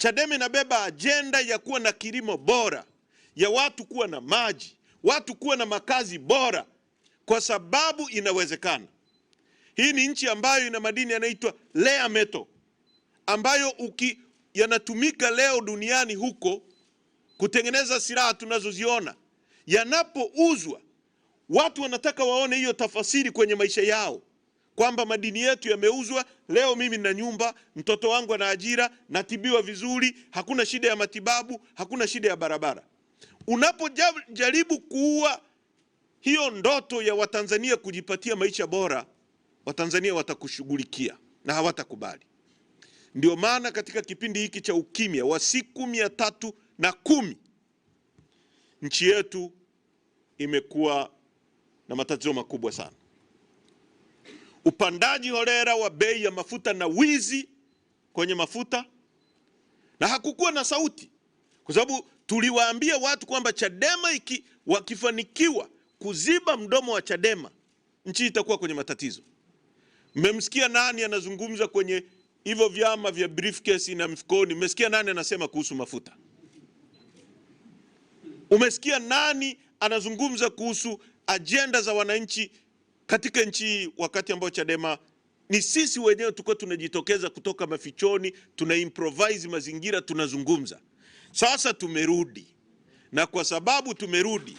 Chadema inabeba ajenda ya kuwa na kilimo bora, ya watu kuwa na maji, watu kuwa na makazi bora, kwa sababu inawezekana. Hii ni nchi ambayo ina madini yanaitwa rare metal, ambayo yanatumika leo duniani huko kutengeneza silaha tunazoziona. Yanapouzwa, watu wanataka waone hiyo tafasiri kwenye maisha yao, kwamba madini yetu yameuzwa. Leo mimi nina nyumba, mtoto wangu ana ajira, natibiwa vizuri, hakuna shida ya matibabu, hakuna shida ya barabara. Unapojaribu kuua hiyo ndoto ya Watanzania kujipatia maisha bora, Watanzania watakushughulikia na hawatakubali. Ndio maana katika kipindi hiki cha ukimya wa siku 310 nchi yetu imekuwa na matatizo makubwa sana. Upandaji holela wa bei ya mafuta na wizi kwenye mafuta, na hakukuwa na sauti, kwa sababu tuliwaambia watu kwamba Chadema wakifanikiwa kuziba mdomo wa Chadema, nchi itakuwa kwenye matatizo. Mmemsikia nani anazungumza kwenye hivyo vyama vya briefcase na mfukoni? Mmesikia nani anasema kuhusu mafuta? Umesikia nani anazungumza kuhusu ajenda za wananchi katika nchi, wakati ambao Chadema ni sisi wenyewe tulikuwa tunajitokeza kutoka mafichoni, tuna improvise mazingira, tunazungumza. Sasa tumerudi, na kwa sababu tumerudi,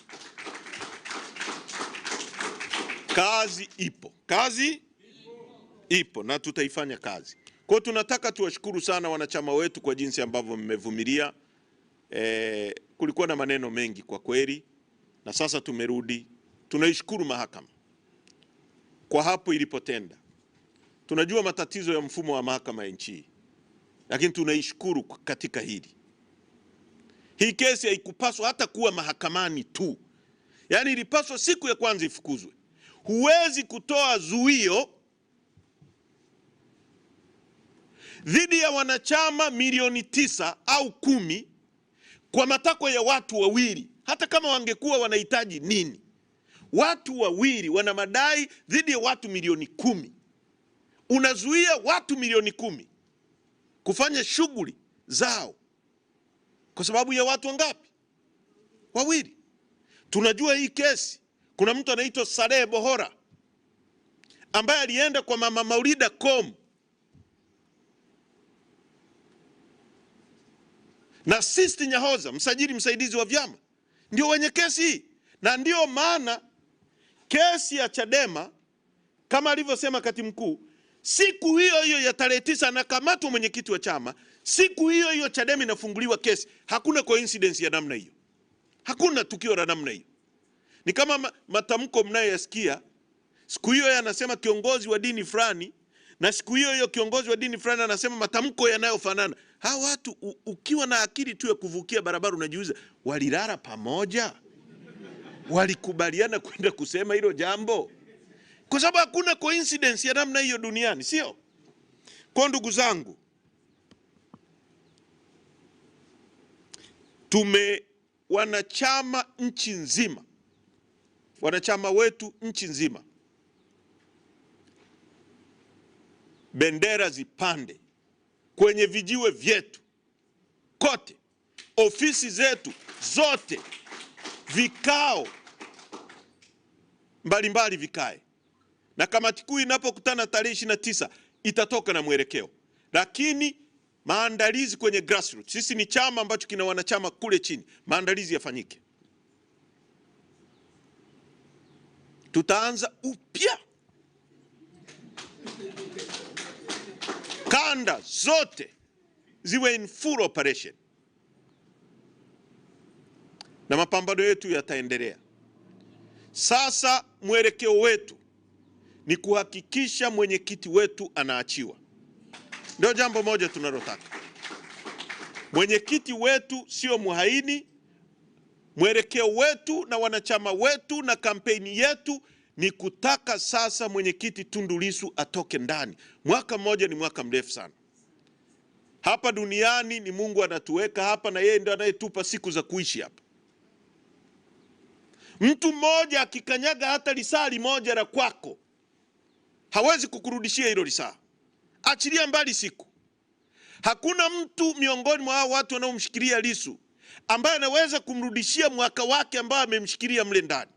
kazi ipo na tutaifanya kazi. Kwa tunataka tuwashukuru sana wanachama wetu kwa jinsi ambavyo mmevumilia. Kulikuwa na maneno mengi kwa kweli, na sasa tumerudi. Tunaishukuru mahakama kwa hapo ilipotenda. Tunajua matatizo ya mfumo wa mahakama ya nchi, lakini tunaishukuru katika hili. Hii kesi haikupaswa hata kuwa mahakamani tu. Yaani ilipaswa siku ya kwanza ifukuzwe. Huwezi kutoa zuio dhidi ya wanachama milioni 9 au 10 kwa matakwa ya watu wawili, hata kama wangekuwa wanahitaji nini. Watu wawili wana madai dhidi ya watu milioni 10. Unazuia watu milioni 10 kufanya shughuli zao kwa sababu ya watu wangapi? Wawili. Tunajua hii kesi, kuna mtu anaitwa Salehe Bohora ambaye alienda kwa Mama Maulida Kom na Sisti Nyahoza, msajili msaidizi wa vyama, ndio wenye kesi hii. Na ndio maana kesi ya Chadema, kama alivyosema katibu mkuu, siku hiyo hiyo ya tarehe 9 anakamatwa mwenyekiti wa chama, siku hiyo hiyo Chadema inafunguliwa kesi. Hakuna coincidence ya namna hiyo, hakuna tukio la namna hiyo. Ni kama matamko mnayoyasikia, siku hiyo yanasema kiongozi wa dini fulani, na siku hiyo hiyo kiongozi wa dini fulani anasema matamko yanayofanana. Hawa watu ukiwa na akili tu ya kuvukia barabara unajiuliza, walilala pamoja? Walikubaliana kwenda kusema hilo jambo? Kwa sababu hakuna coincidence ya namna hiyo duniani, sio? Kwa ndugu zangu, wanachama nchi nzima, wanachama wetu nchi nzima, bendera zipande kwenye vijiwe vyetu kote, ofisi zetu zote, vikao mbalimbali vikae, na kamati kuu inapokutana tarehe 29 itatoka na mwelekeo. Lakini maandalizi kwenye grassroots, sisi ni chama ambacho kina wanachama kule chini, maandalizi yafanyike. Tutaanza upya, kanda zote ziwe in full operation, na mapambano yetu yataendelea. Sasa mwelekeo wetu ni kuhakikisha mwenyekiti wetu anaachiwa. Ndio jambo moja tunalotaka. Mwenyekiti wetu sio muhaini. Mwelekeo wetu na wanachama wetu na kampeni yetu ni kutaka sasa mwenyekiti Tundu Lissu atoke ndani. Mwaka mmoja ni mwaka mrefu sana. Hapa duniani ni Mungu anatuweka hapa, na yeye ndiye anayetupa siku za kuishi hapa. Mtu mmoja akikanyaga hata risali moja la kwako, hawezi kukurudishia hilo risaa. Achilia mbali siku. Hakuna mtu miongoni mwa hao watu wanaomshikilia Lissu ambaye anaweza kumrudishia mwaka wake ambao amemshikilia mle ndani.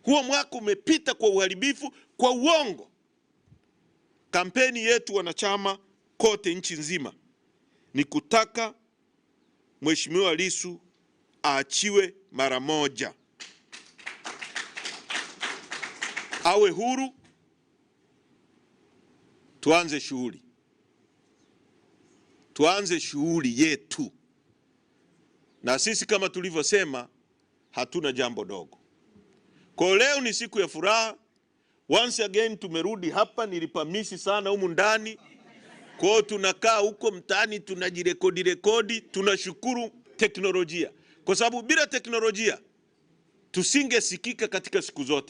Huo mwaka umepita kwa uharibifu, kwa uongo. Kampeni yetu wanachama kote nchi nzima ni kutaka Mheshimiwa Lissu aachiwe mara moja, awe huru, tuanze shughuli yetu. Na sisi kama tulivyosema, hatuna jambo dogo. Kwa leo ni siku ya furaha. Once again tumerudi hapa, nilipamisi sana humu ndani. Kwa tunakaa huko mtaani tunajirekodi. Tunashukuru teknolojia, kwa sababu bila teknolojia tusingesikika katika siku zote.